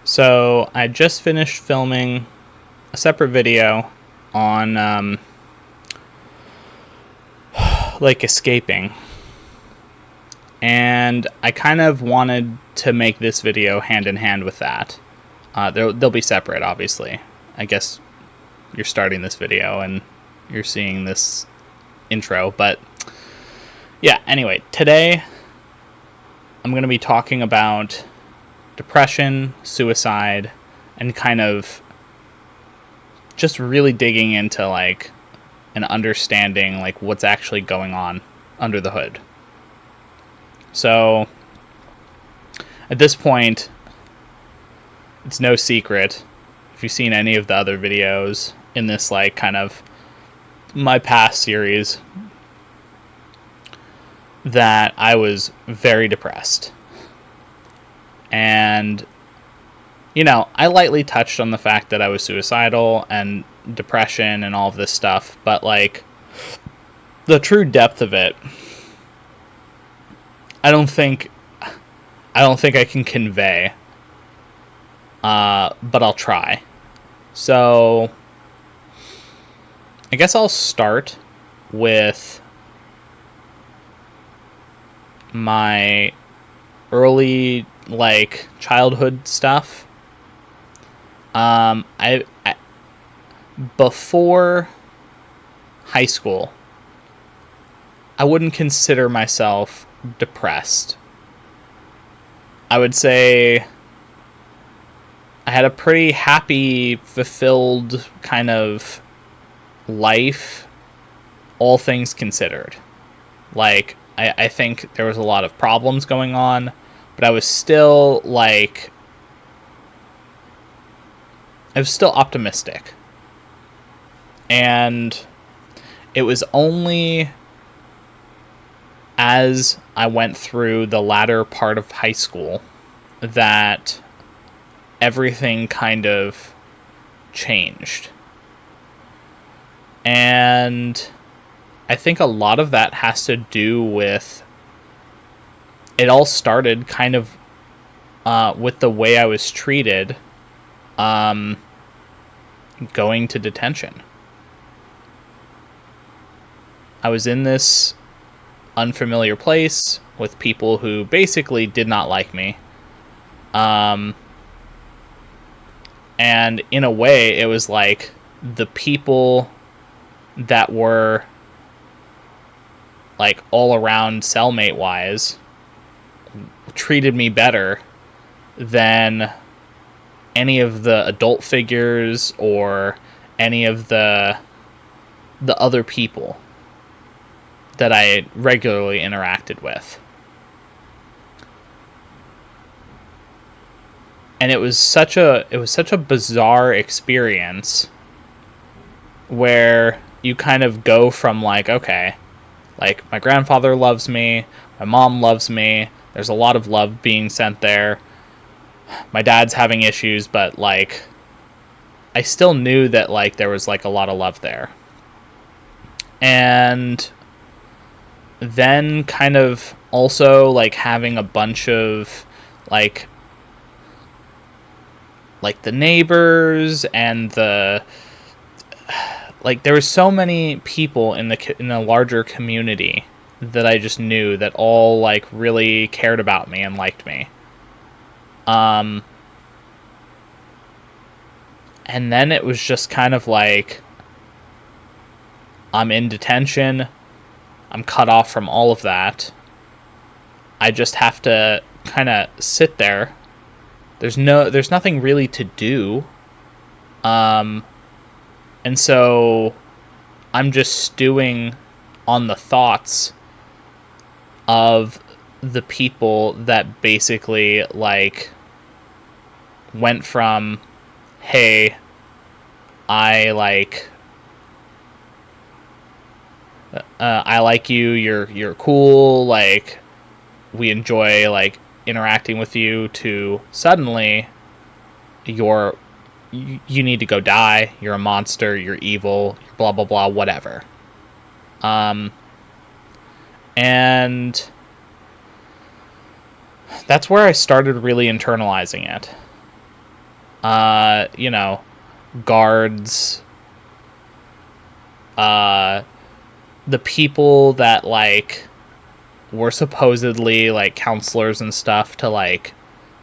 So I just finished filming a separate video on like escaping, and I kind of wanted to make this video hand in hand with that. They'll be separate, obviously. I guess you're starting this video and you're seeing this intro, but yeah. Anyway, today I'm going to be talking about depression, suicide, and kind of just really digging into like and understanding like what's actually going on under the hood. So at this point, it's no secret, if you've seen any of the other videos in this like kind of my past series, that I was very depressed. And I lightly touched on the fact that I was suicidal and depression and all of this stuff, but like the true depth of it, I don't think I can convey. But I'll try. So I guess I'll start with my early like childhood stuff. I before high school, I wouldn't consider myself depressed. I would say I had a pretty happy, fulfilled kind of life, all things considered. Like, I think there was a lot of problems going on, but I was still optimistic. And it was only as I went through the latter part of high school that everything kind of changed. And I think a lot of that has to do with, it all started kind of with the way I was treated going to detention. I was in this unfamiliar place with people who basically did not like me. And in a way, it was like the people that were like all around cellmate wise treated me better than any of the adult figures or any of the other people that I regularly interacted with. And it was such a bizarre experience where you kind of go from like, okay, like my grandfather loves me, my mom loves me, there's a lot of love being sent there. My dad's having issues, but like I still knew that like there was like a lot of love there. And then kind of also like having a bunch of like the neighbors and the like there were so many people in the larger community that I just knew that all like really cared about me and liked me. And then it was just kind of like I'm in detention. I'm cut off from all of that. I just have to kind of sit there. There's nothing really to do. And so I'm just stewing on the thoughts of the people that basically like went from, hey, I like you, you're cool, like we enjoy like interacting with you, to suddenly you need to go die, you're a monster, you're evil, blah blah blah, whatever. And that's where I started really internalizing it. You know, guards, the people that, like, were supposedly, like, counselors and stuff to, like,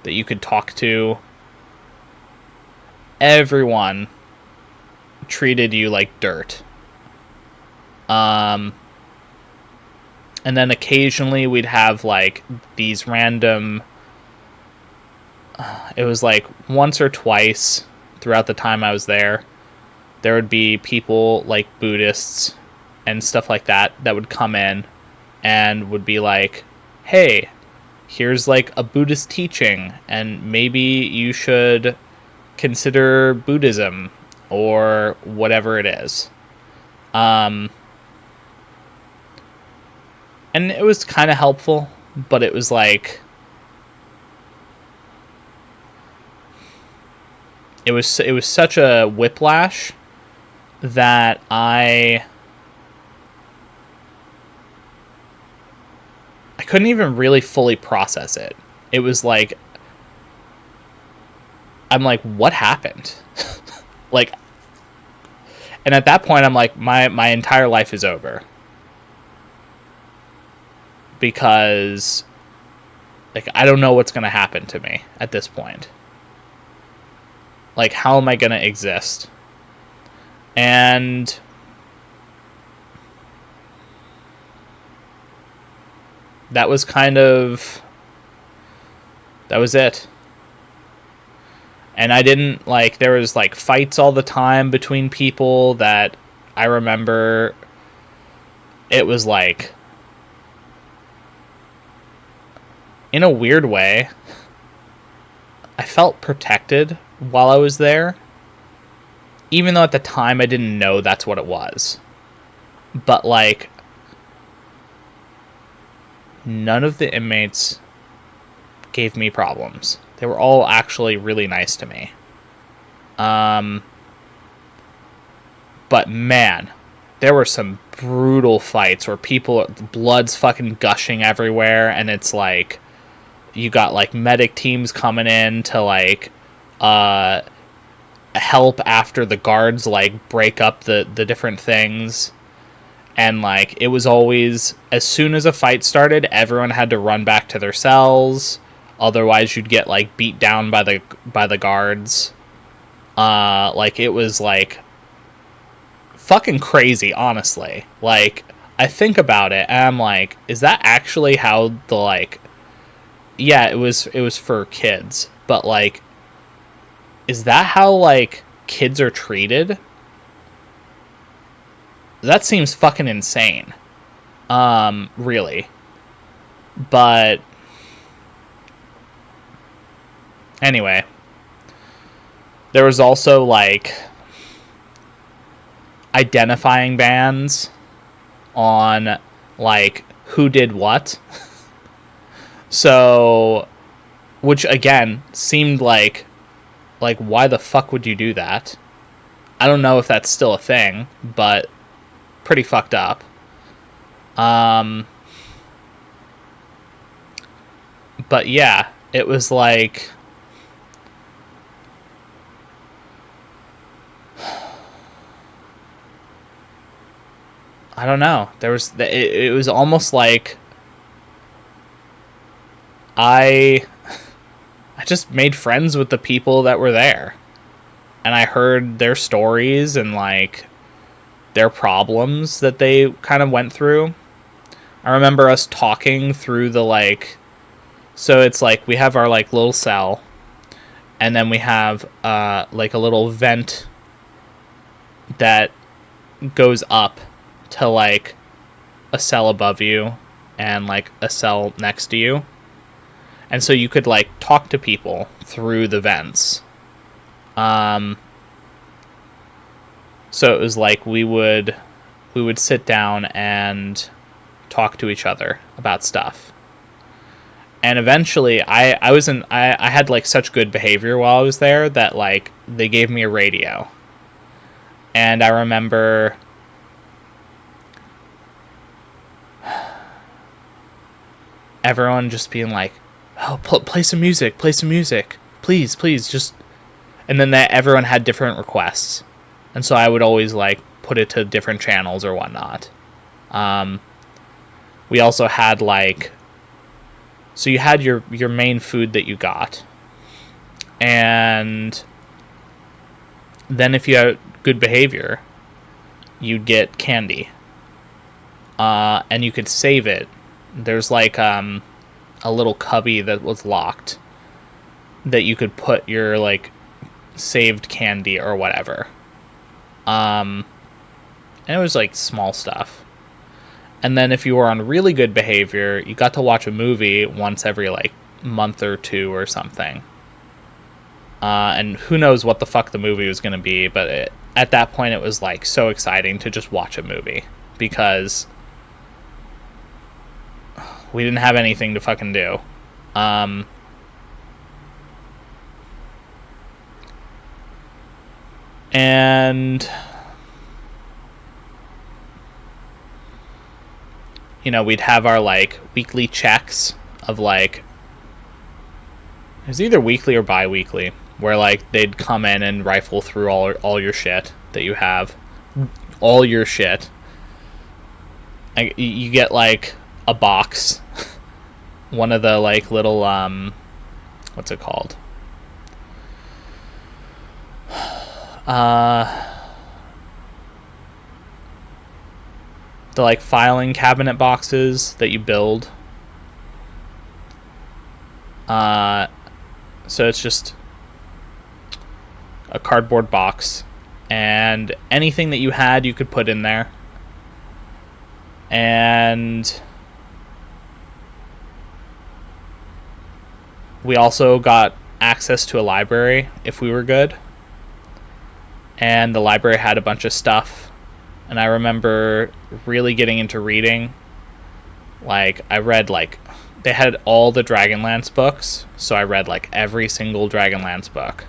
that you could talk to. Everyone treated you like dirt. And then occasionally we'd have, like, these random... It was, like, once or twice throughout the time I was there, there would be people, like, Buddhists and stuff like that, that would come in and would be like, hey, here's, like, a Buddhist teaching, and maybe you should consider Buddhism, or whatever it is. And it was kind of helpful, but it was like... It was such a whiplash that I couldn't even really fully process it. It was like, I'm like, what happened? Like, and at that point, I'm like, my entire life is over. Because, like, I don't know what's going to happen to me at this point. Like, how am I going to exist? And that was kind of... That was it. And I didn't, like, there was, like, fights all the time between people that I remember. It was, like, in a weird way, I felt protected while I was there, even though at the time I didn't know that's what it was. But, like, none of the inmates gave me problems. They were all actually really nice to me. But man, there were some brutal fights where blood's fucking gushing everywhere, and it's like, you got, like, medic teams coming in to, like, help after the guards, like, break up the different things. And, like, it was always, as soon as a fight started, everyone had to run back to their cells. Otherwise, you'd get, like, beat down by the guards. Like, it was, like, fucking crazy, honestly. Like, I think about it, and I'm like, is that actually how the, like... Yeah, it was for kids, but, like, is that how, like, kids are treated? That seems fucking insane. Really. But anyway, there was also, like, identifying bands on, like, who did what. So, which, again, seemed like, why the fuck would you do that? I don't know if that's still a thing, but pretty fucked up. But yeah, it was like... I don't know. It was almost like... I just made friends with the people that were there. And I heard their stories and, like, their problems that they kind of went through. I remember us talking through the, like... So it's like, we have our, like, little cell. And then we have, like, a little vent that goes up to, like, a cell above you and, like, a cell next to you. And so you could, like, talk to people through the vents. So it was like we would sit down and talk to each other about stuff. And eventually I had, like, such good behavior while I was there that, like, they gave me a radio. And I remember everyone just being like, oh, play some music, please, just. And then everyone had different requests, and so I would always like put it to different channels or whatnot. We also had like, so you had your main food that you got, and then if you had good behavior, you'd get candy, and you could save it. There's like a little cubby that was locked that you could put your like saved candy or whatever. And it was like small stuff. And then if you were on really good behavior, you got to watch a movie once every like month or two or something. And who knows what the fuck the movie was going to be, but at that point it was like so exciting to just watch a movie because we didn't have anything to fucking do. And you know, we'd have our like weekly checks of like, it was either weekly or bi-weekly, where like they'd come in and rifle through all your shit that you have, all your shit. You get like a box, one of the like little what's it called? The like filing cabinet boxes that you build. So it's just a cardboard box, and anything that you had you could put in there. And we also got access to a library if we were good. And the library had a bunch of stuff. And I remember really getting into reading. Like, I read, like, they had all the Dragonlance books, so I read, like, every single Dragonlance book.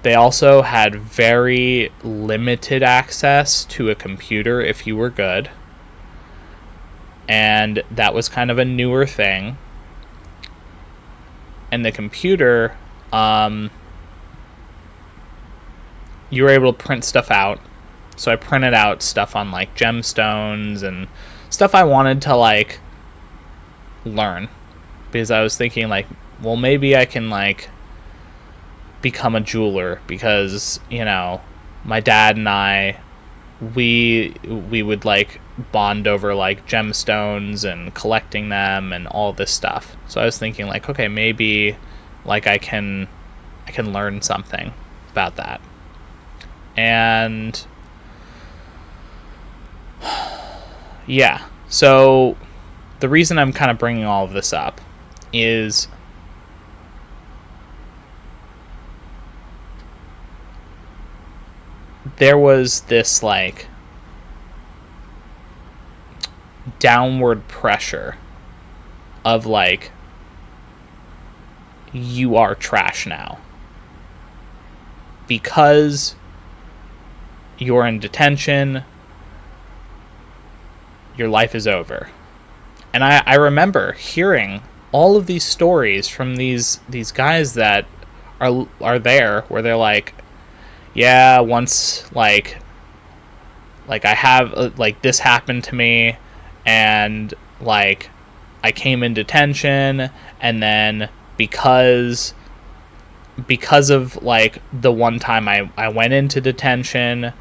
They also had very limited access to a computer if you were good. And that was kind of a newer thing. And the computer, you were able to print stuff out. So I printed out stuff on like gemstones and stuff I wanted to like learn, because I was thinking like, well, maybe I can like become a jeweler, because, you know, my dad and I, we would like bond over like gemstones and collecting them and all this stuff. So I was thinking like, okay, maybe like I can learn something about that. And yeah, so the reason I'm kind of bringing all of this up is there was this like downward pressure of like, you are trash now because you're in detention, your life is over. And I remember hearing all of these stories from these guys that are there, where they're like, yeah, once like I have like this happened to me, and like I came in detention, and then because of like the one time I went into detention,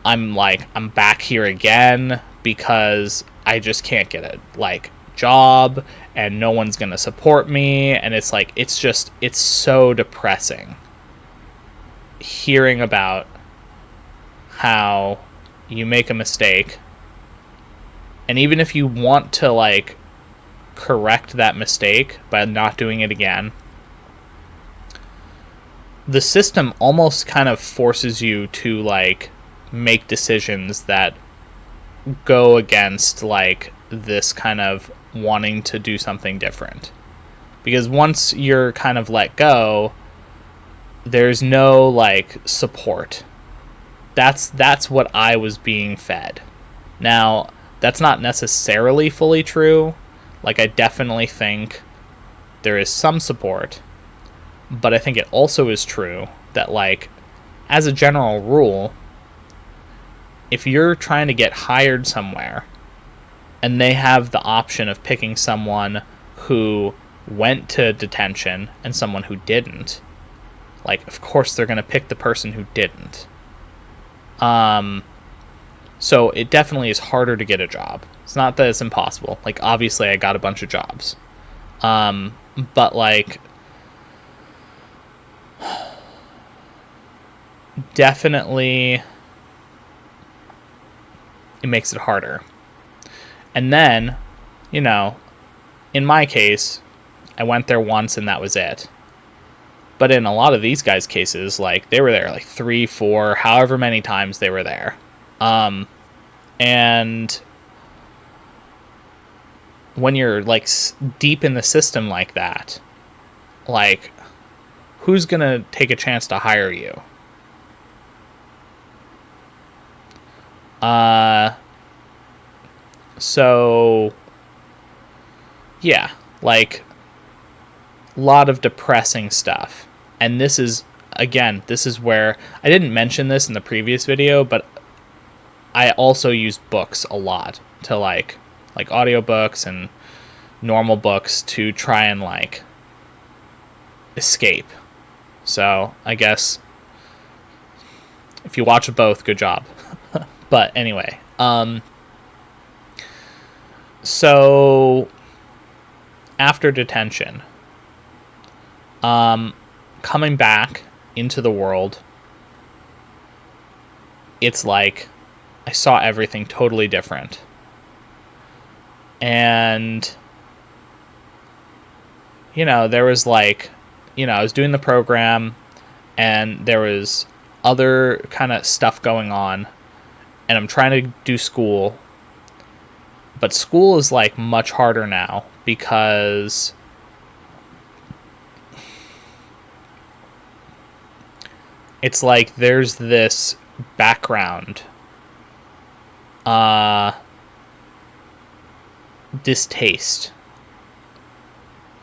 I'm back here again because I just can't get a like job and no one's gonna support me. And it's like, it's so depressing hearing about how you make a mistake, and even if you want to like correct that mistake by not doing it again, the system almost kind of forces you to like make decisions that go against like this kind of wanting to do something different. Because once you're kind of let go, there's no like support. That's what I was being fed. Now, that's not necessarily fully true. Like, I definitely think there is some support, but I think it also is true that, like, as a general rule, if you're trying to get hired somewhere and they have the option of picking someone who went to detention and someone who didn't, like, of course they're going to pick the person who didn't. So it definitely is harder to get a job. It's not that it's impossible. Like, obviously I got a bunch of jobs. But, like, definitely it makes it harder. And then, you know, in my case, I went there once and that was it. But in a lot of these guys' cases, like, they were there like 3, 4, however many times they were there. And when you're, like, deep in the system like that, like, who's gonna take a chance to hire you? So, yeah, like, a lot of depressing stuff. And this is, again, this is where, I didn't mention this in the previous video, but I also use books a lot to, like audiobooks and normal books to try and, like, escape. So, I guess, if you watch both, good job. But anyway, so after detention, coming back into the world, it's like I saw everything totally different. And, you know, there was, like, you know, I was doing the program and there was other kind of stuff going on, and I'm trying to do school. But school is, like, much harder now because it's like there's this background distaste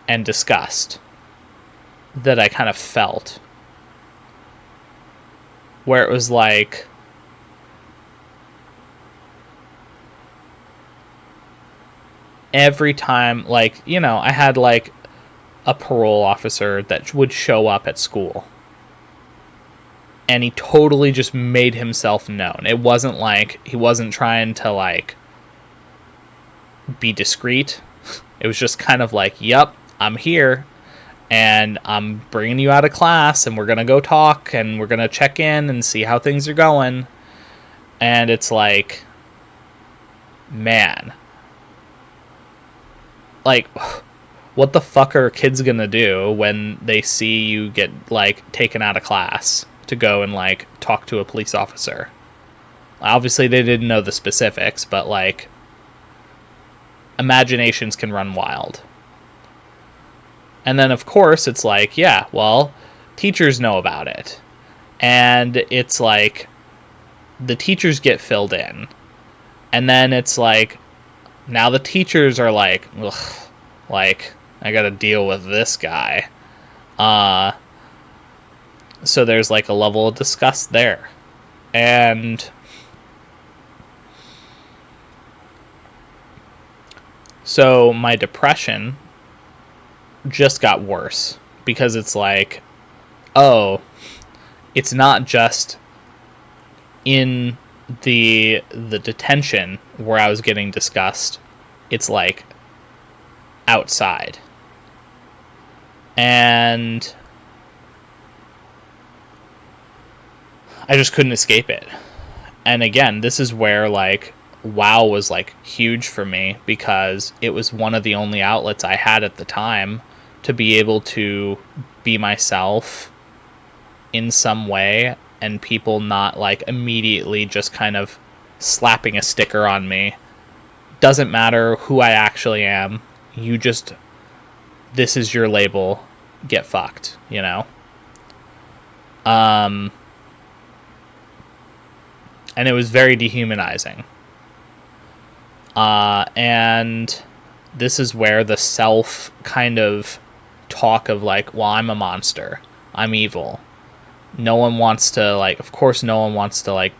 and disgust that I kind of felt, where it was like, every time, like, you know, I had, like, a parole officer that would show up at school, and he totally just made himself known. It wasn't like he wasn't trying to, like, be discreet. It was just kind of like, yep, I'm here, and I'm bringing you out of class, and we're gonna go talk, and we're gonna check in and see how things are going. And it's like, man, like, what the fuck are kids gonna do when they see you get, like, taken out of class to go and, like, talk to a police officer? Obviously they didn't know the specifics, but, like, imaginations can run wild. And then, of course, it's like, yeah, well, teachers know about it. And it's like, the teachers get filled in. And then it's like, now the teachers are like, ugh, like, I gotta deal with this guy. So there's, like, a level of disgust there. And so my depression just got worse, because it's like, oh, it's not just in the detention where I was getting disgust, it's, like, outside. And I just couldn't escape it. And again, this is where, like, WoW was, like, huge for me, because it was one of the only outlets I had at the time to be able to be myself in some way, and people not, like, immediately just kind of slapping a sticker on me. Doesn't matter who I actually am, you just, this is your label, get fucked, you know? And it was very dehumanizing. And this is where the self kind of talk of like, well, I'm a monster, I'm evil, no one wants to, like, of course no one wants to, like,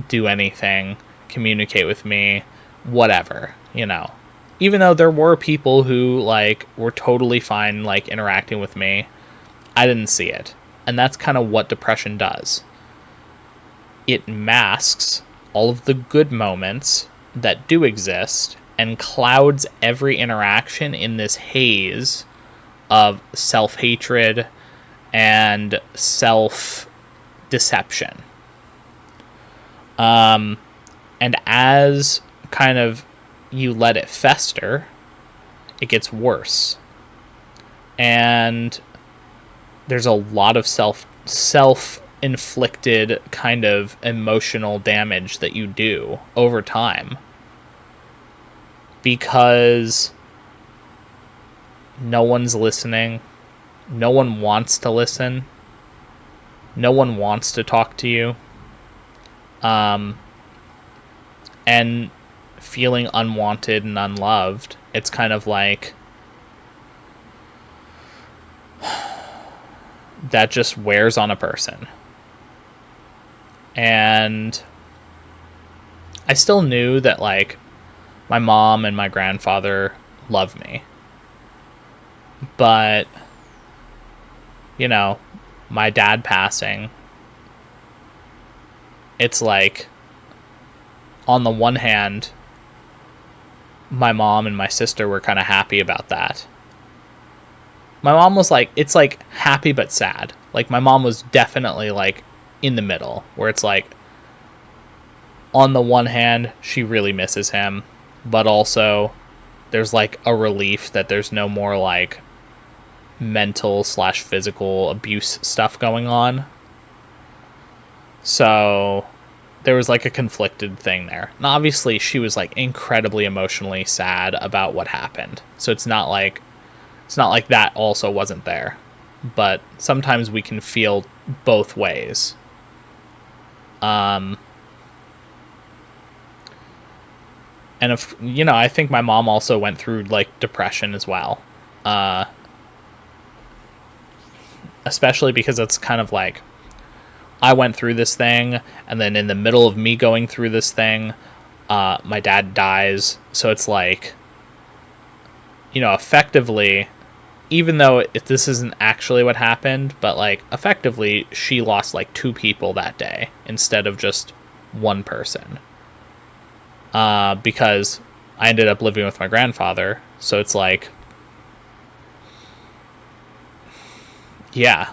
do anything, communicate with me, whatever, you know. Even though there were people who, like, were totally fine, like, interacting with me, I didn't see it. And that's kind of what depression does. It masks all of the good moments that do exist and clouds every interaction in this haze of self-hatred and self-deception. And as kind of you let it fester, it gets worse. And there's a lot of self-inflicted kind of emotional damage that you do over time, because no one's listening, no one wants to listen, no one wants to talk to you, and feeling unwanted and unloved, it's kind of like that just wears on a person. And I still knew that, like, my mom and my grandfather love me, but, you know, my dad passing, it's like, on the one hand, my mom and my sister were kind of happy about that. My mom was like, it's like happy but sad. Like, my mom was definitely like in the middle, where it's like, on the one hand, she really misses him, but also there's like a relief that there's no more like mental/physical abuse stuff going on. So there was like a conflicted thing there. And obviously she was like incredibly emotionally sad about what happened. So it's not like that also wasn't there. But sometimes we can feel both ways. And if, you know, I think my mom also went through like depression as well. Especially because it's kind of like, I went through this thing, and then in the middle of me going through this thing, my dad dies. So it's like, you know, effectively, even though this isn't actually what happened, but like effectively she lost like 2 people that day instead of just 1 person. Because I ended up living with my grandfather. So it's like, yeah,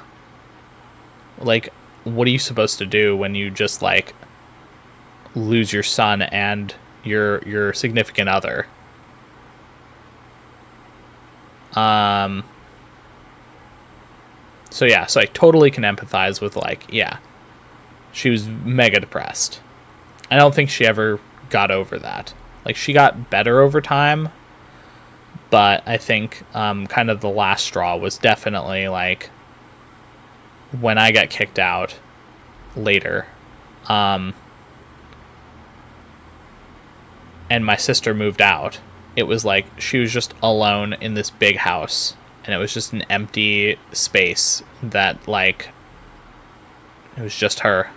like, what are you supposed to do when you just like lose your son and your significant other? So yeah, so I totally can empathize with, like, yeah, she was mega depressed. I don't think she ever got over that. Like, she got better over time, but I think kind of the last straw was definitely like when I got kicked out later, and my sister moved out. It was like she was just alone in this big house, and it was just an empty space that, like, it was just her.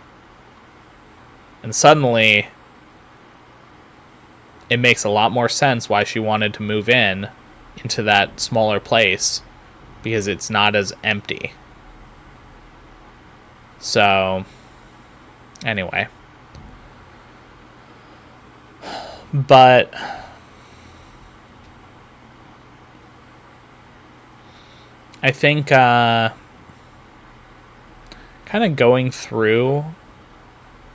And suddenly it makes a lot more sense why she wanted to move into that smaller place, because it's not as empty. So anyway, but I think kind of going through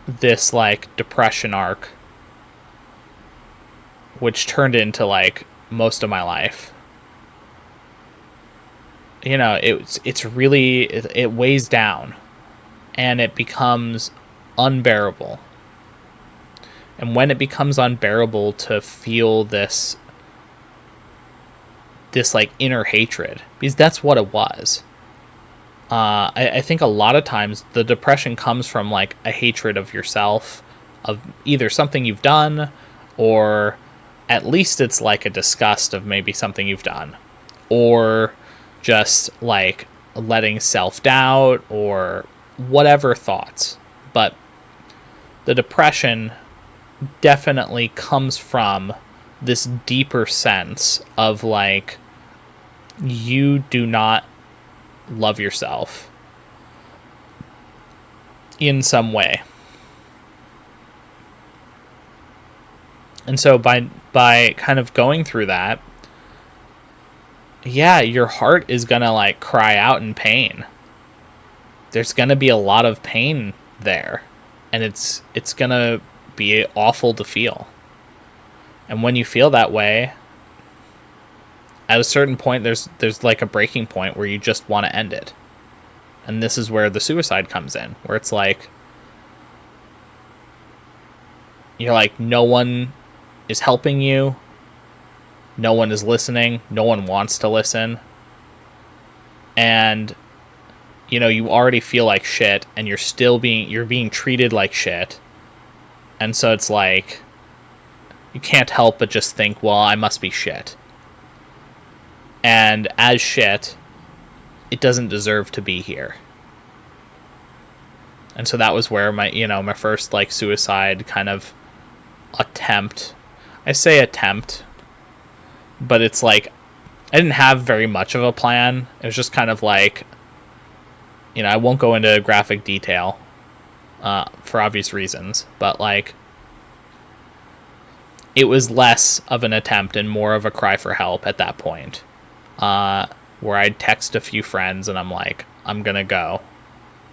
this like depression arc, which turned into like most of my life, you know, it's really, it weighs down and it becomes unbearable. And when it becomes unbearable to feel this like inner hatred, because that's what it was. I think a lot of times the depression comes from like a hatred of yourself, of either something you've done or at least it's like a disgust of maybe something you've done, or just like letting self-doubt or whatever thoughts. But the depression definitely comes from this deeper sense of like you do not love yourself in some way. And so by kind of going through that, yeah, your heart is going to like cry out in pain. There's going to be a lot of pain there, and it's going to be awful to feel. And when you feel that way, at a certain point there's like a breaking point where you just want to end it. And this is where the suicide comes in, where it's like you're like, no one is helping you, no one is listening, no one wants to listen, and you know, you already feel like shit, and you're being treated like shit. And so it's like you can't help but just think, well, I must be shit. And as shit, it doesn't deserve to be here. And so that was where my first like suicide kind of attempt. I say attempt, but it's like I didn't have very much of a plan. It was just kind of like, I won't go into graphic detail for obvious reasons, but like it was less of an attempt and more of a cry for help at that point, where I'd text a few friends and I'm like, I'm gonna go,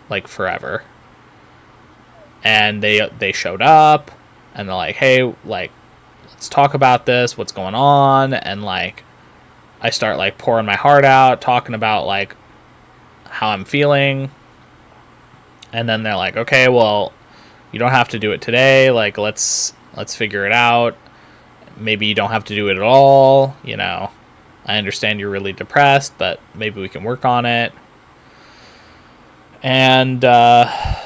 like, forever. And they showed up and they're like, hey, like, let's talk about this, what's going on. And like I start like pouring my heart out, talking about like how I'm feeling. And then they're like, okay, well, you don't have to do it today, like let's figure it out. Maybe you don't have to do it at all, I understand you're really depressed, but maybe we can work on it. And yeah,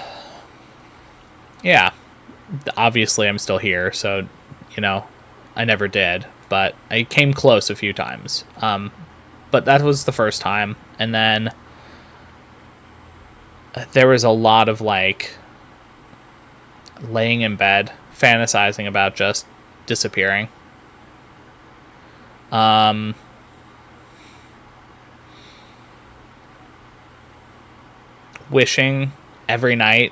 obviously I'm still here, so I never did, but I came close a few times. But that was the first time. And then there was a lot of like laying in bed, fantasizing about just disappearing. Wishing every night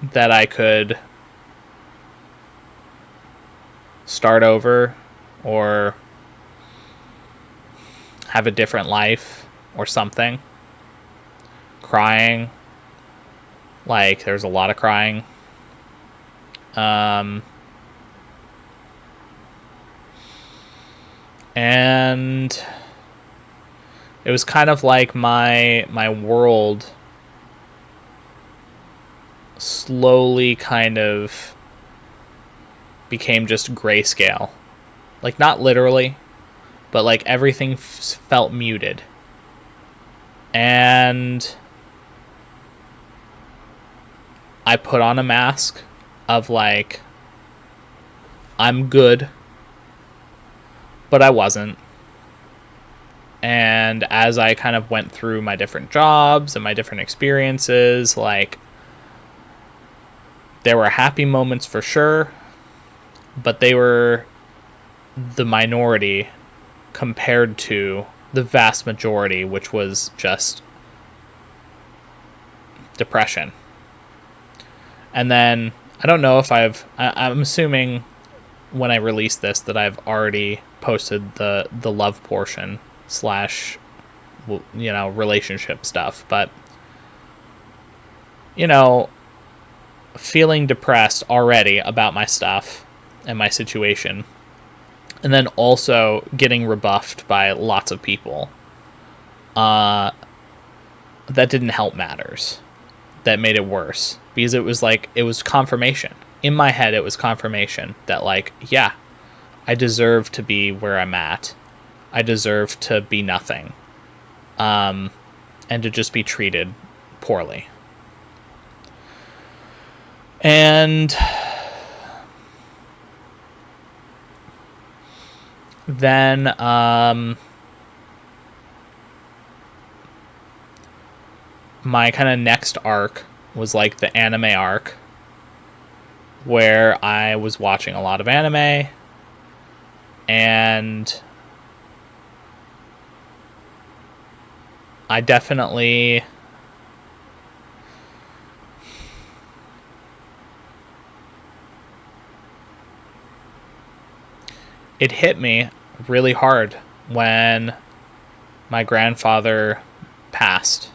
that I could start over or have a different life or something. Crying. Like, there's a lot of crying. And it was kind of like my world slowly kind of became just grayscale. Like, not literally, but like everything felt muted. And I put on a mask of like, I'm good, but I wasn't. And as I kind of went through my different jobs and my different experiences, like, there were happy moments for sure, but they were the minority compared to the vast majority, which was just depression. And then I don't know if I'm assuming when I release this that I've already posted the love portion / relationship stuff, but feeling depressed already about my stuff and my situation, and then also getting rebuffed by lots of people, that didn't help matters. That made it worse, because it was confirmation. In my head, it was confirmation that, like, yeah, I deserve to be where I'm at. I deserve to be nothing. And to just be treated poorly. And Then my kind of next arc was like the anime arc, where I was watching a lot of anime, and I definitely it hit me really hard when my grandfather passed.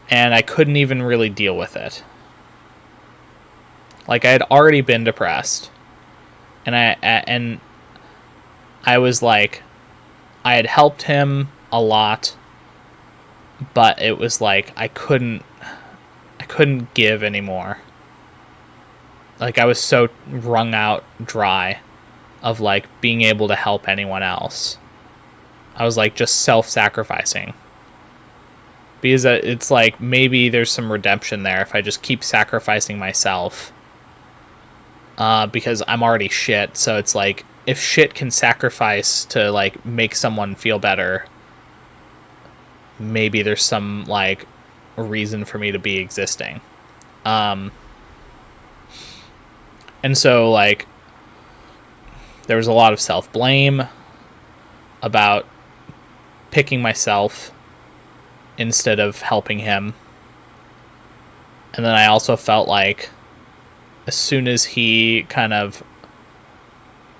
And I couldn't even really deal with it. Like, I had already been depressed. And I was like, I had helped him a lot, but it was like I couldn't give anymore. Like, I was so wrung out dry of like being able to help anyone else. I was like just self-sacrificing. Because it's like maybe there's some redemption there if I just keep sacrificing myself. Because I'm already shit, so it's like if shit can sacrifice to like make someone feel better, maybe there's some like reason for me to be existing. And so like there was a lot of self-blame about picking myself instead of helping him. And then I also felt like as soon as he kind of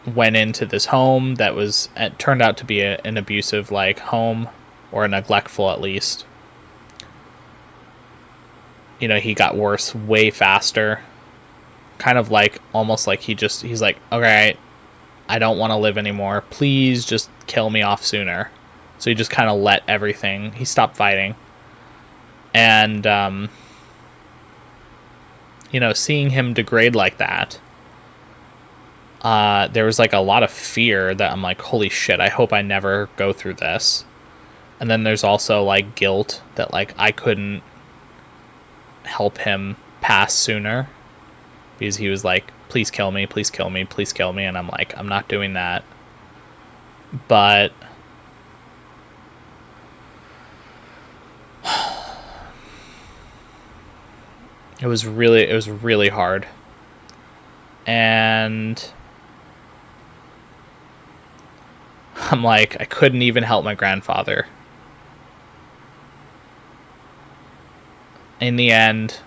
went into this home that was, it turned out to be an abusive like home, or a neglectful at least, you know, he got worse way faster. Kind of like almost like he's like, okay, I don't want to live anymore, please just kill me off sooner. So he just kind of let everything, he stopped fighting. And you know, seeing him degrade like that, there was like a lot of fear that I'm like, holy shit, I hope I never go through this. And then there's also like guilt that like I couldn't help him pass sooner, because he was like, please kill me, please kill me, please kill me. And I'm like, I'm not doing that. But it was really hard. And I'm like, I couldn't even help my grandfather. In the end,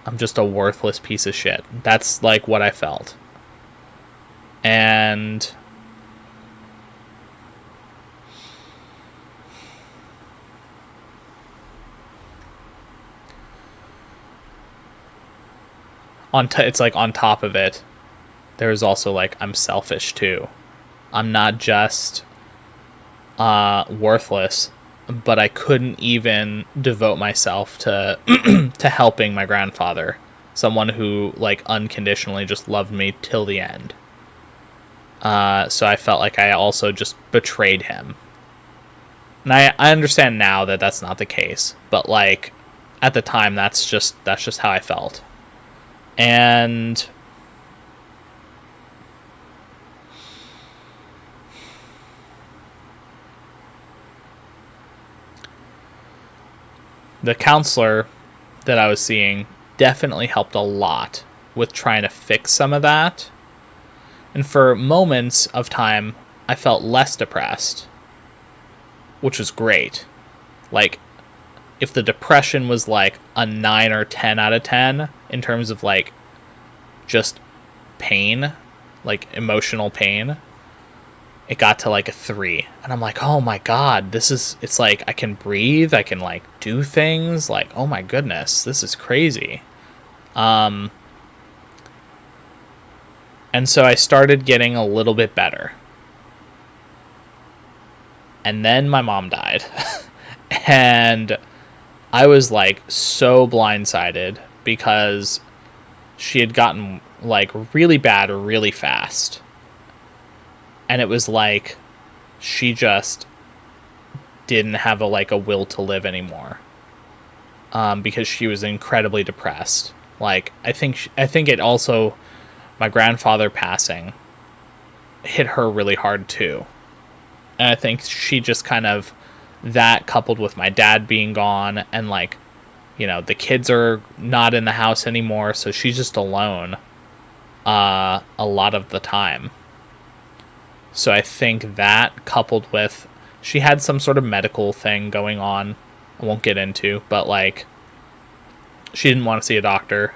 I'm just a worthless piece of shit. That's like what I felt. And it's like on top of it, there's also like, I'm selfish too. I'm not just worthless, but I couldn't even devote myself to to helping my grandfather, someone who like unconditionally just loved me till the end. So I felt like I also just betrayed him. And I understand now that that's not the case, but like at the time that's just how I felt. And the counselor that I was seeing definitely helped a lot with trying to fix some of that. And for moments of time, I felt less depressed, which was great. Like, if the depression was like a 9 or 10 out of 10 in terms of like just pain, like emotional pain, it got to like a 3. And I'm like, oh my God, it's like I can breathe, I can like do things, like, oh my goodness, this is crazy. And so I started getting a little bit better. And then my mom died. And I was like so blindsided because she had gotten like really bad really fast. And it was like she just didn't have a will to live anymore. Because she was incredibly depressed. Like, I think it also, my grandfather passing hit her really hard too. And I think she just kind of, that coupled with my dad being gone and like, you know, the kids are not in the house anymore, so she's just alone a lot of the time. So I think that coupled with, she had some sort of medical thing going on, I won't get into, but like, she didn't want to see a doctor.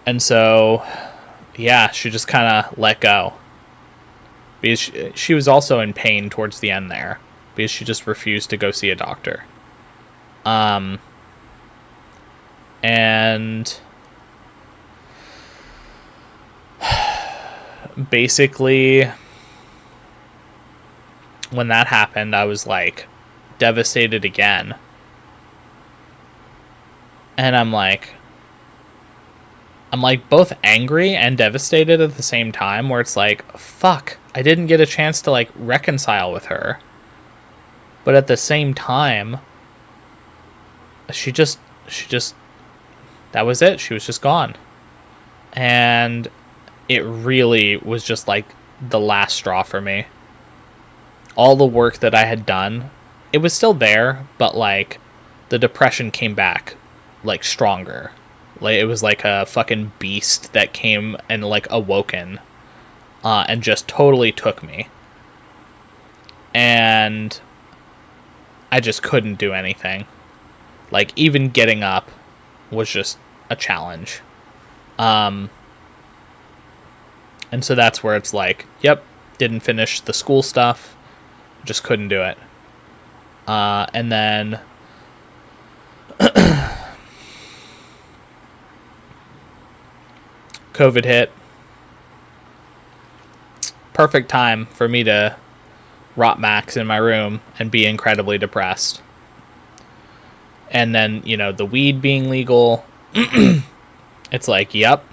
And so, yeah, she just kind of let go. Because she was also in pain towards the end there. Because she just refused to go see a doctor. And basically, when that happened, I was like devastated again. And I'm like both angry and devastated at the same time, where it's like, fuck, I didn't get a chance to like reconcile with her. But at the same time, she just that was it. She was just gone. And it really was just like the last straw for me. All the work that I had done, it was still there, but like the depression came back like stronger. Like it was like a fucking beast that came and like awoken and just totally took me. And I just couldn't do anything. Like even getting up was just a challenge. And so that's where it's like, yep, didn't finish the school stuff, just couldn't do it. And then COVID hit. Perfect time for me to rot max in my room and be incredibly depressed. And then, you know, the weed being legal, it's like, yep,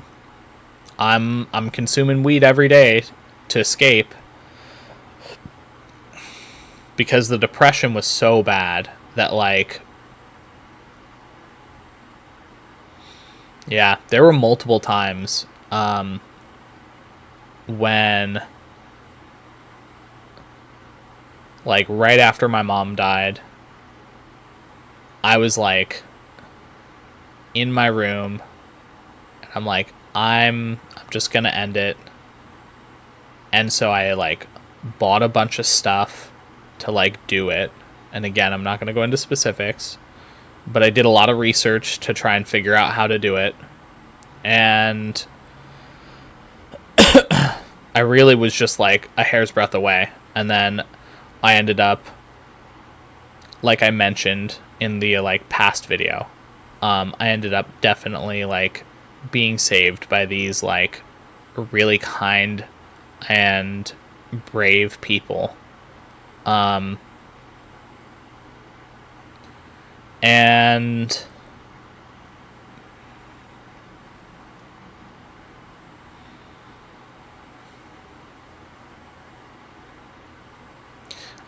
I'm consuming weed every day to escape, because the depression was so bad that like, yeah, there were multiple times when like right after my mom died, I was like in my room and I'm like, I'm just gonna end it. And so I like bought a bunch of stuff to like do it. And again, I'm not gonna go into specifics, but I did a lot of research to try and figure out how to do it. And I really was just like a hair's breadth away. And then I ended up, like I mentioned in the like past video, I ended up definitely like being saved by these like really kind and brave people. And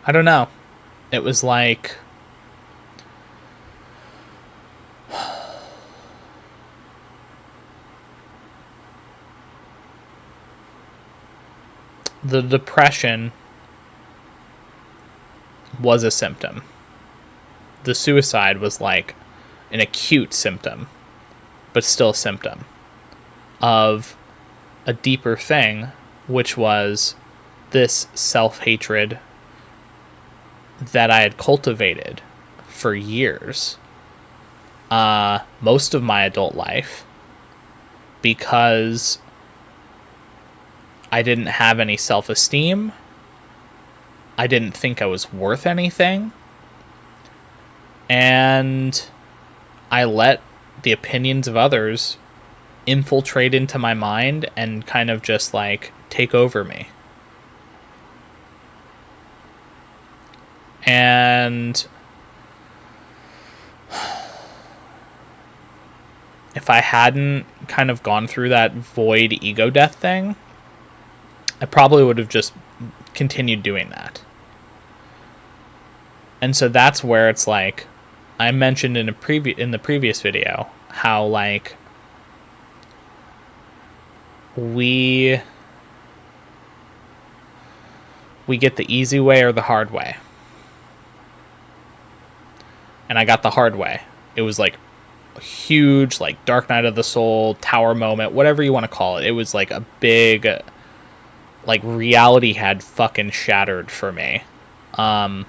I don't know. It was like the depression was a symptom. The suicide was like an acute symptom, but still a symptom of a deeper thing, which was this self-hatred that I had cultivated for years, most of my adult life, because I didn't have any self-esteem. I didn't think I was worth anything. And I let the opinions of others infiltrate into my mind and kind of just like take over me. And if I hadn't kind of gone through that void ego death thing, I probably would have just continued doing that. And so that's where it's like, I mentioned in the previous video how like we we get the easy way or the hard way. And I got the hard way. It was like a huge, like, Dark Night of the Soul, tower moment, whatever you want to call it. It was like a big, like, reality had fucking shattered for me. And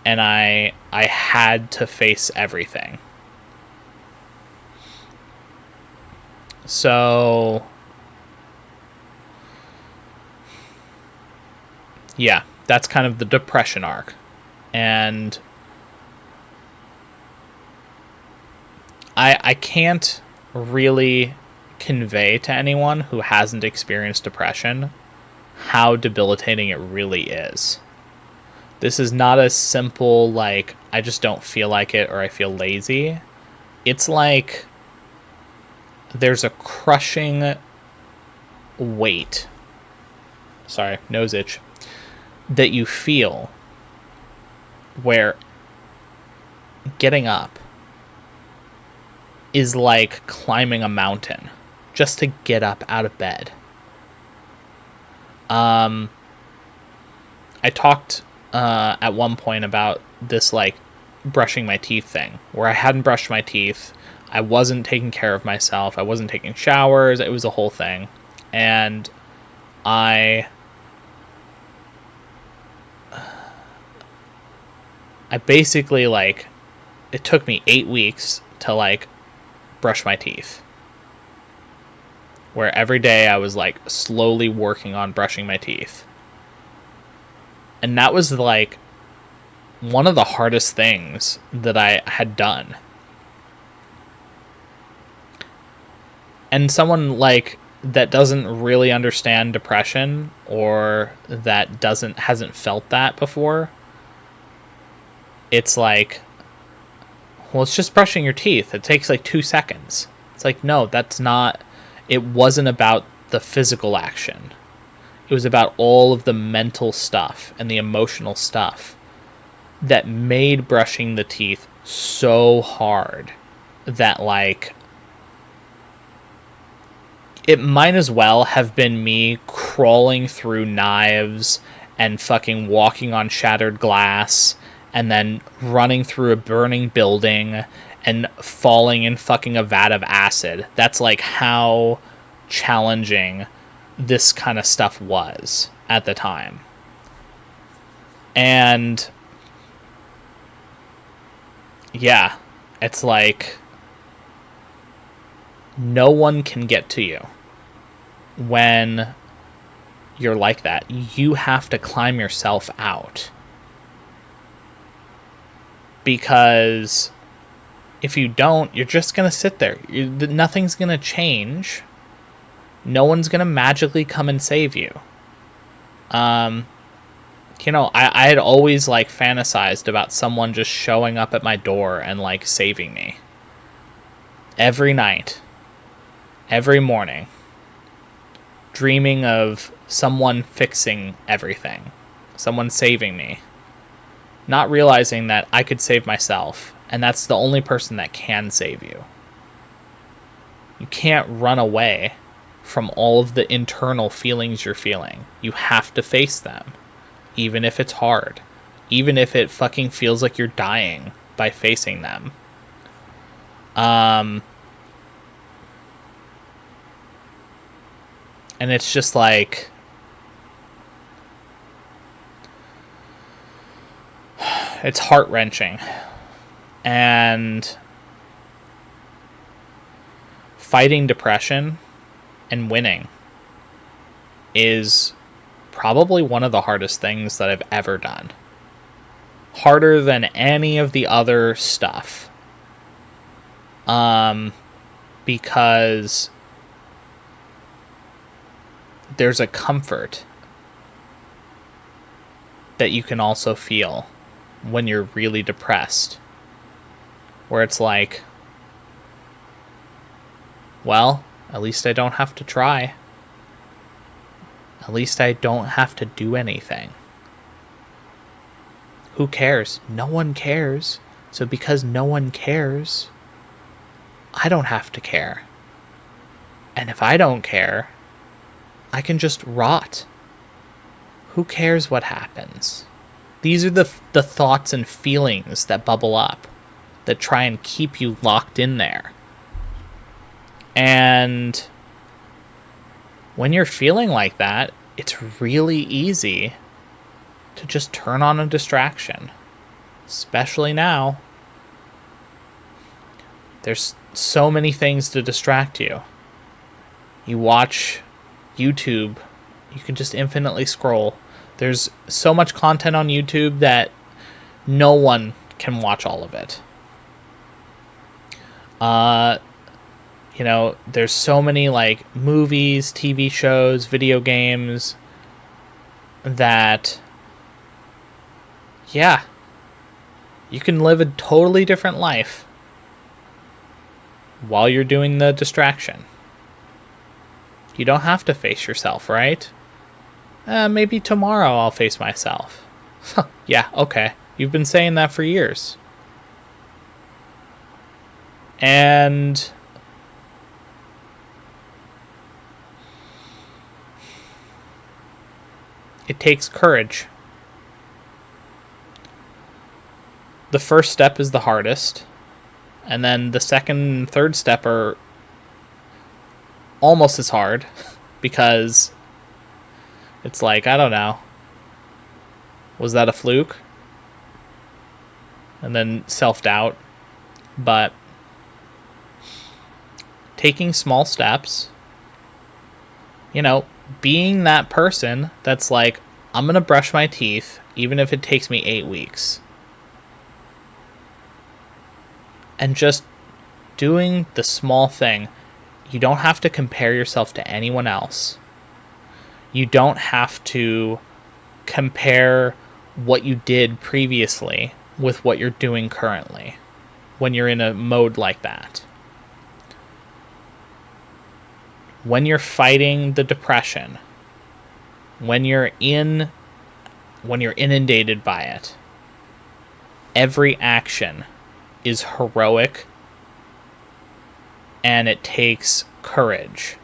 I had to face everything. So, yeah, that's kind of the depression arc. And I can't really convey to anyone who hasn't experienced depression how debilitating it really is. This is not a simple, like, I just don't feel like it or I feel lazy. It's like there's a crushing weight, sorry, nose itch, that you feel where getting up is like climbing a mountain just to get up out of bed. I talked at one point about this, like, brushing my teeth thing, where I hadn't brushed my teeth, I wasn't taking care of myself, I wasn't taking showers, it was a whole thing. And I basically, like, it took me 8 weeks to, like, brush my teeth, where every day I was, like, slowly working on brushing my teeth. And that was, like, one of the hardest things that I had done. And someone, like, that doesn't really understand depression, or that hasn't felt that before, it's like, well, it's just brushing your teeth. It takes like 2 seconds. It's like, no, that's not. It wasn't about the physical action. It was about all of the mental stuff and the emotional stuff that made brushing the teeth so hard that, like, it might as well have been me crawling through knives and fucking walking on shattered glass and then running through a burning building and falling in fucking a vat of acid. That's, like, how challenging this kind of stuff was at the time. And yeah, it's like no one can get to you when you're like that. You have to climb yourself out. Because if you don't, you're just going to sit there. Nothing's going to change. No one's going to magically come and save you. You know, I had always, like, fantasized about someone just showing up at my door and, like, saving me. Every night. Every morning. Dreaming of someone fixing everything. Someone saving me. Not realizing that I could save myself, and that's the only person that can save you. You can't run away from all of the internal feelings you're feeling. You have to face them, even if it's hard. Even if it fucking feels like you're dying by facing them. And it's just like, it's heart-wrenching. And fighting depression and winning is probably one of the hardest things that I've ever done. Harder than any of the other stuff. Because there's a comfort that you can also feel when you're really depressed, where it's like, well, at least I don't have to try. At least I don't have to do anything. Who cares? No one cares. So because no one cares, I don't have to care. And if I don't care, I can just rot. who cares what happens? These are the thoughts and feelings that bubble up, that try and keep you locked in there. And when you're feeling like that, it's really easy to just turn on a distraction. Especially now. There's so many things to distract you. You watch YouTube, you can just infinitely scroll. There's so much content on YouTube that no one can watch all of it. There's so many like movies, TV shows, video games that, yeah, you can live a totally different life while you're doing the distraction. You don't have to face yourself, right? Maybe tomorrow I'll face myself. Yeah, okay. You've been saying that for years. And it takes courage. The first step is the hardest. And then the second and third step are almost as hard because it's like, I don't know, was that a fluke? And then self-doubt. But taking small steps, being that person that's like, I'm going to brush my teeth even if it takes me 8 weeks. And just doing the small thing. You don't have to compare yourself to anyone else. You don't have to compare what you did previously with what you're doing currently when you're in a mode like that. When you're fighting the depression, when you're inundated by it, every action is heroic, and it takes courage.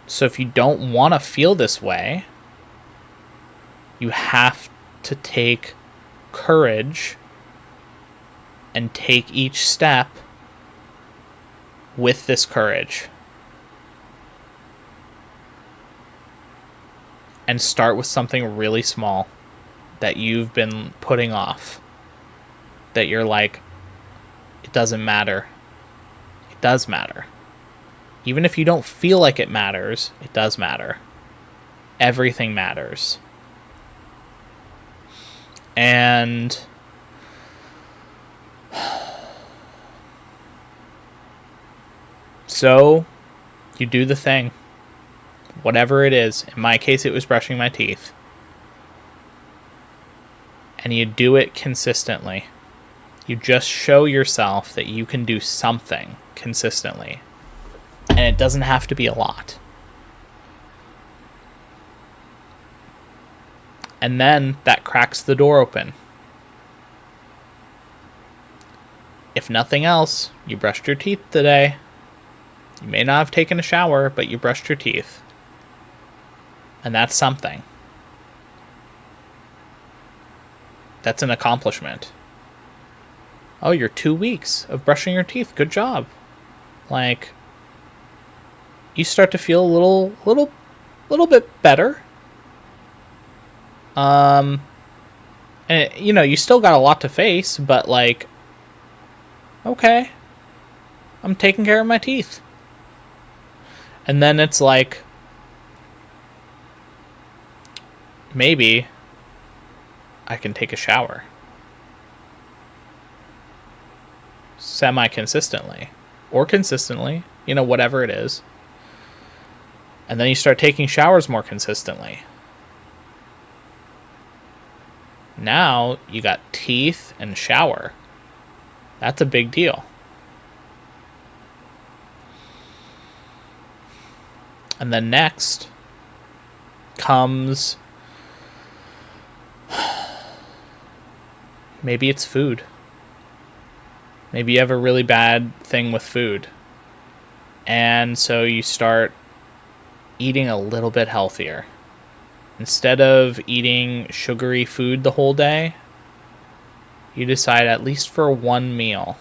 So if you don't want to feel this way, you have to take courage and take each step with this courage. And start with something really small that you've been putting off. That you're like, it doesn't matter. It does matter. Even if you don't feel like it matters, it does matter. Everything matters. And so you do the thing. Whatever it is. In my case, it was brushing my teeth. And you do it consistently. You just show yourself that you can do something consistently. And it doesn't have to be a lot. And then that cracks the door open. If nothing else, you brushed your teeth today. You may not have taken a shower, but you brushed your teeth. And that's something. That's an accomplishment. Oh, you're 2 weeks of brushing your teeth. Good job. Like, you start to feel a little bit better. And you still got a lot to face, but like, okay, I'm taking care of my teeth. And then it's like, maybe I can take a shower semi-consistently or consistently, whatever it is. And then you start taking showers more consistently. Now you got teeth and shower. That's a big deal. And then next comes, maybe it's food. Maybe you have a really bad thing with food. And so you start eating a little bit healthier. Instead of eating sugary food the whole day, you decide at least for one meal,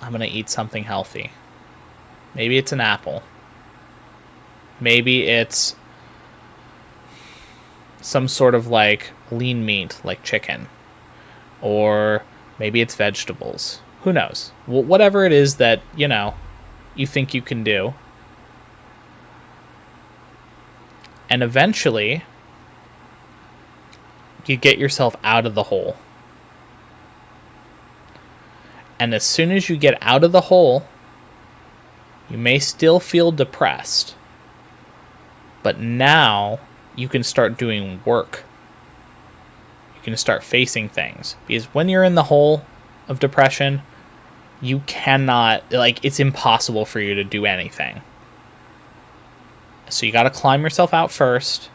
I'm going to eat something healthy. Maybe it's an apple. Maybe it's some sort of like lean meat, like chicken. Or maybe it's vegetables. Who knows? Whatever it is that, you think you can do. And eventually, you get yourself out of the hole. And as soon as you get out of the hole, you may still feel depressed. But now you can start doing work. You can start facing things. Because when you're in the hole of depression, you cannot, it's impossible for you to do anything. So you got to climb yourself out first,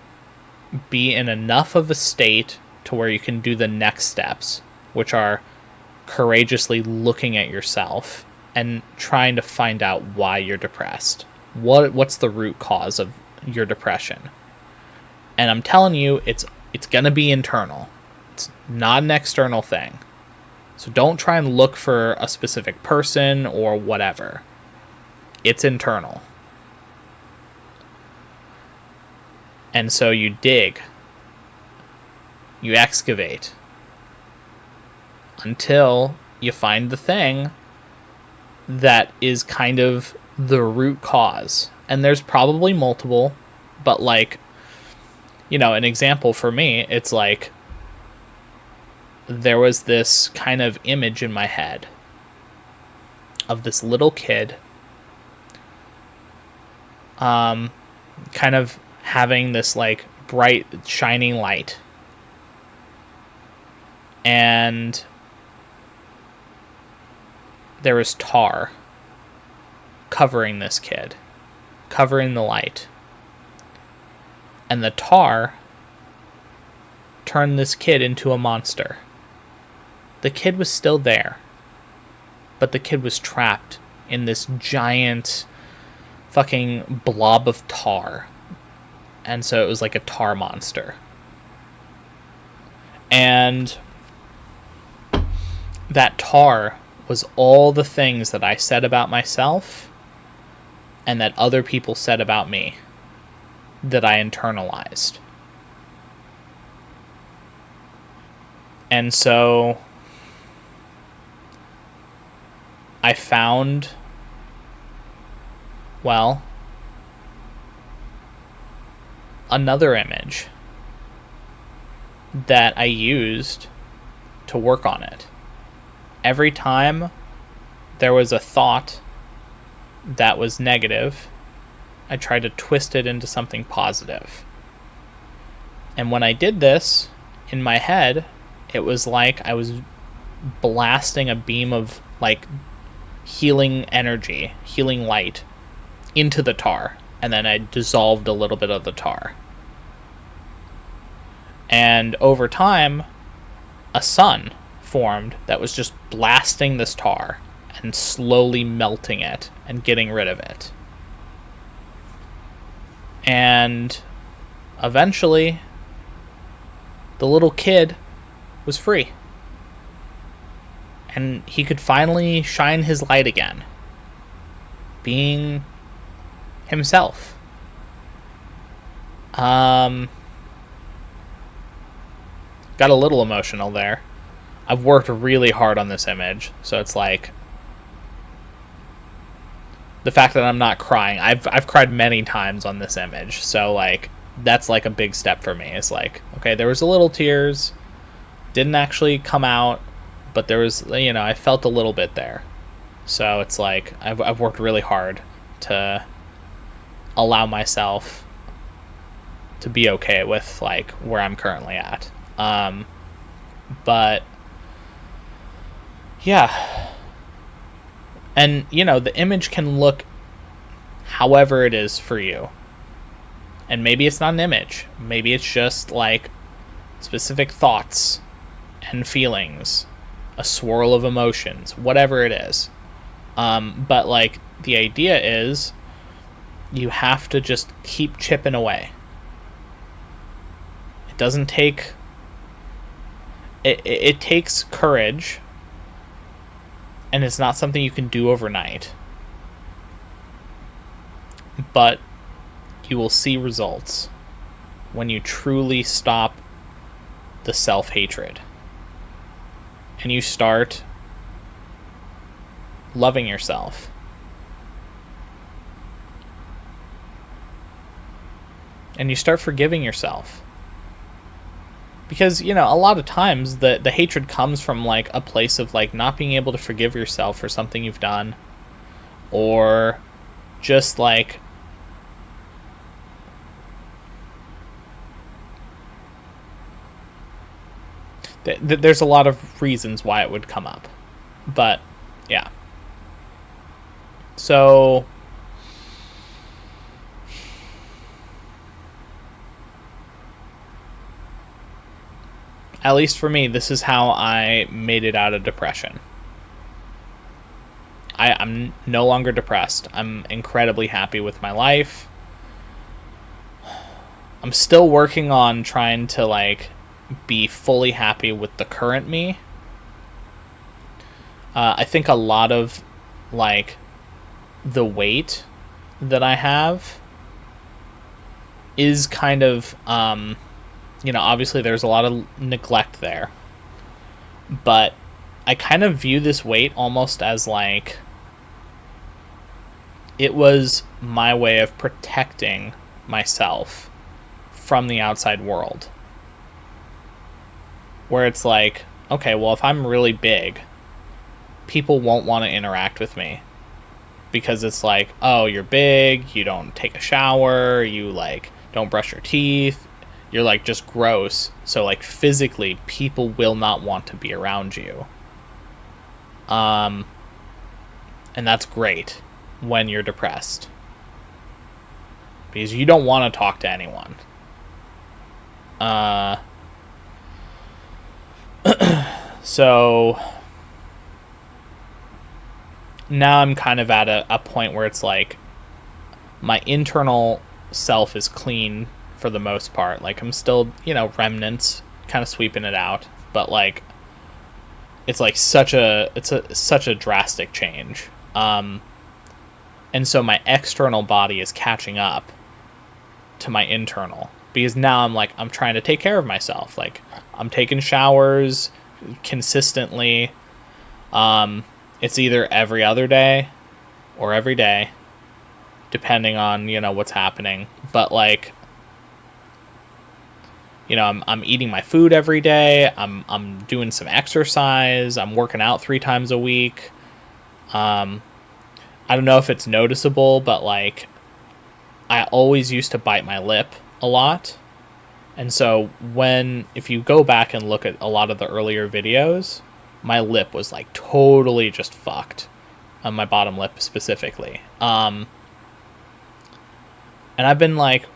be in enough of a state to where you can do the next steps, which are courageously looking at yourself and trying to find out why you're depressed. What's the root cause of your depression? And I'm telling you, it's going to be internal. It's not an external thing. So don't try and look for a specific person or whatever. It's internal. And so you dig, you excavate, until you find the thing that is kind of the root cause. And there's probably multiple, but an example for me, it's like there was this kind of image in my head of this little kid kind of having this bright shining light, and there was tar covering this kid, covering the light, and the tar turned this kid into a monster. The kid was still there, but the kid was trapped in this giant fucking blob of tar. And so it was like a tar monster. And that tar was all the things that I said about myself and that other people said about me that I internalized. And so I found, another image that I used to work on it. Every time there was a thought that was negative, I tried to twist it into something positive. And when I did this, in my head, it was like I was blasting a beam of healing energy, healing light into the tar. And then I dissolved a little bit of the tar. And over time, a sun formed that was just blasting this tar and slowly melting it and getting rid of it. And eventually, the little kid was free. And he could finally shine his light again, being himself. Got a little emotional there. I've worked really hard on this image, so it's the fact that I'm not crying. I've cried many times on this image, so that's a big step for me. It's okay, there was a little tears, didn't actually come out, but there was, I felt a little bit there. So it's I've worked really hard to allow myself to be okay with where I'm currently at. But yeah. And the image can look however it is for you. And maybe it's not an image. Maybe it's just specific thoughts and feelings, a swirl of emotions, whatever it is. But the idea is you have to just keep chipping away. It doesn't take... It takes courage, and it's not something you can do overnight. But you will see results when you truly stop the self-hatred. And you start loving yourself. And you start forgiving yourself. Because, you know, a lot of times the hatred comes from, like, a place of, like, not being able to forgive yourself for something you've done. Or just, like... There's a lot of reasons why it would come up. But, yeah. So... at least for me, this is how I made it out of depression. I'm no longer depressed. I'm incredibly happy with my life. I'm still working on trying to, like, be fully happy with the current me. I think a lot of, like, the weight that I have is kind of... you know, obviously there's a lot of neglect there. But I kind of view this weight almost as, like, it was my way of protecting myself from the outside world. Where it's like, okay, well, if I'm really big, people won't want to interact with me. Because it's like, oh, you're big, you don't take a shower, you, like, don't brush your teeth, you're, like, just gross. So, like, physically, people will not want to be around you. And that's great when you're depressed. Because you don't want to talk to anyone. So now I'm kind of at a point where it's like my internal self is clean for the most part. Like, I'm still, you know, remnants, kind of sweeping it out, but, like, it's like such a drastic change. And so my external body is catching up to my internal, because now I'm trying to take care of myself. Like, I'm taking showers consistently. It's either every other day or every day, depending on, you know, what's happening. But, like, you know, I'm eating my food every day. I'm doing some exercise. I'm working out 3 times a week. I don't know if it's noticeable, but, like, I always used to bite my lip a lot. And so if you go back and look at a lot of the earlier videos, my lip was, like, totally just fucked. On my bottom lip specifically. And I've been, like,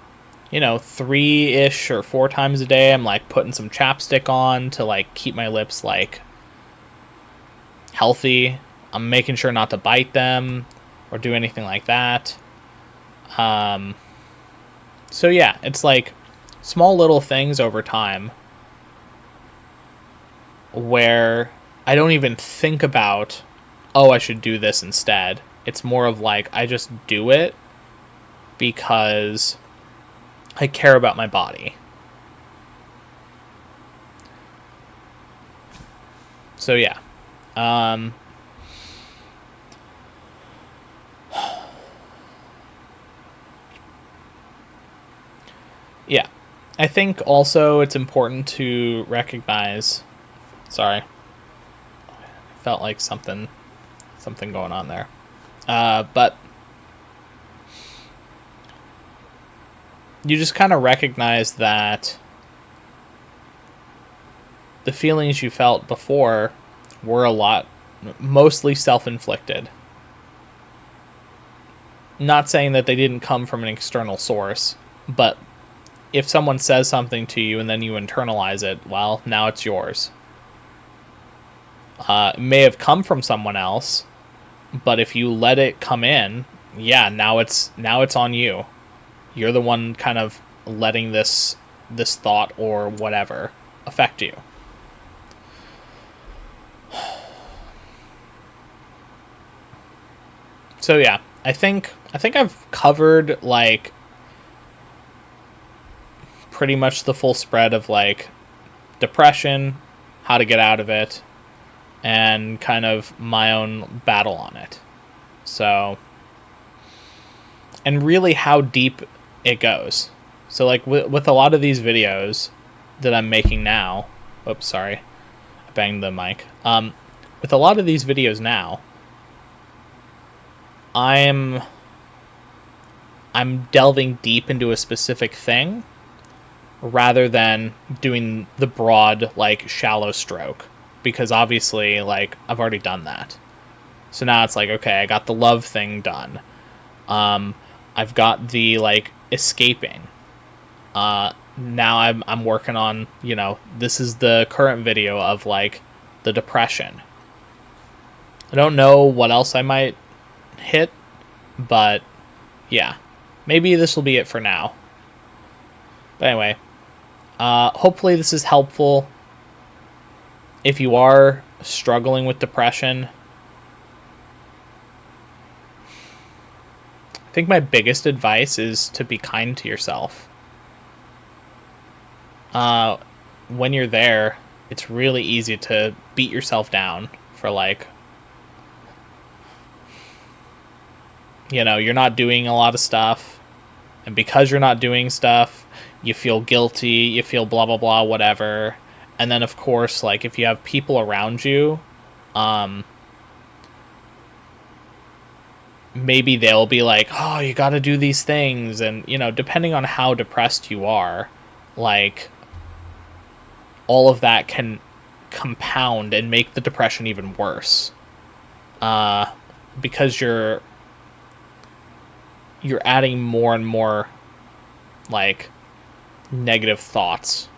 you know, 3-ish or 4 times a day, I'm, like, putting some chapstick on to, like, keep my lips, like, healthy. I'm making sure not to bite them or do anything like that. So yeah, it's like small little things over time where I don't even think about, oh, I should do this instead. It's more of like, I just do it because I care about my body. So yeah. Yeah. I think also it's important to recognize... Sorry. Felt like something going on there. But you just kind of recognize that the feelings you felt before were mostly self-inflicted. Not saying that they didn't come from an external source, but if someone says something to you and then you internalize it, well, now it's yours. It may have come from someone else, but if you let it come in yeah, now it's on you. You're the one kind of letting this thought or whatever affect you. So yeah, I think I've covered like pretty much the full spread of like depression, how to get out of it, and kind of my own battle on it. So, and really how deep it goes. So like with a lot of these videos that I'm making now, oops, sorry, I banged the mic. With a lot of these videos now, I'm delving deep into a specific thing rather than doing the broad, like, shallow stroke, because obviously, like, I've already done that. So now it's like, okay, I got the love thing done. I've got the, like, escaping. Now I'm working on, you know, this is the current video of, like, the depression. I don't know what else I might hit, but yeah, maybe this will be it for now. But anyway, hopefully this is helpful. If you are struggling with depression, I think my biggest advice is to be kind to yourself. When you're there, it's really easy to beat yourself down for, like, you know, you're not doing a lot of stuff, and because you're not doing stuff, you feel guilty, you feel blah blah blah, whatever. And then of course, like, if you have people around you, maybe they'll be like, oh, you got to do these things, and, you know, depending on how depressed you are, like, all of that can compound and make the depression even worse, because you're adding more and more, like, negative thoughts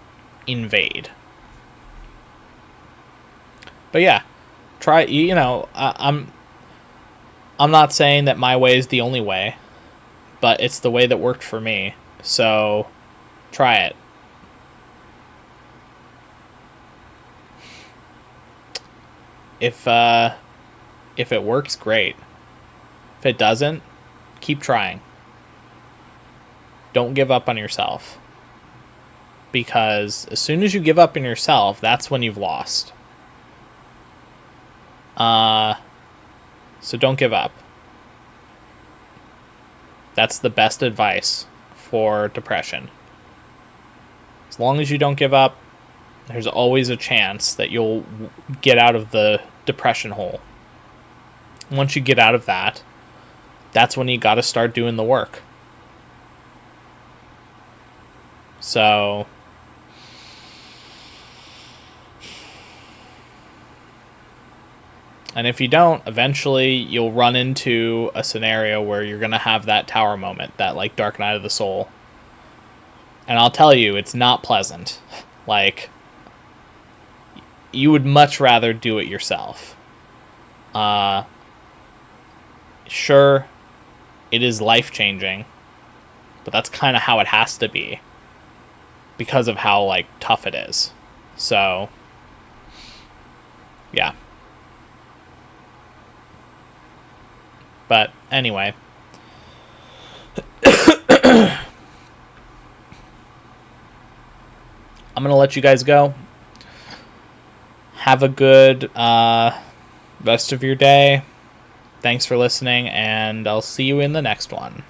invade. But yeah, try, you know, I'm not saying that my way is the only way, but it's the way that worked for me. So try it. If it works, great. If it doesn't, keep trying. Don't give up on yourself. Because as soon as you give up on yourself, that's when you've lost. So don't give up. That's the best advice for depression. As long as you don't give up, there's always a chance that you'll get out of the depression hole. Once you get out of that, that's when you got to start doing the work. So, and if you don't, eventually you'll run into a scenario where you're going to have that tower moment, that, like, dark night of the soul. And I'll tell you, it's not pleasant. Like, you would much rather do it yourself. Sure, it is life-changing, but that's kind of how it has to be, because of how, like, tough it is. So, yeah. But anyway, I'm gonna let you guys go. Have a good rest of your day. Thanks for listening, and I'll see you in the next one.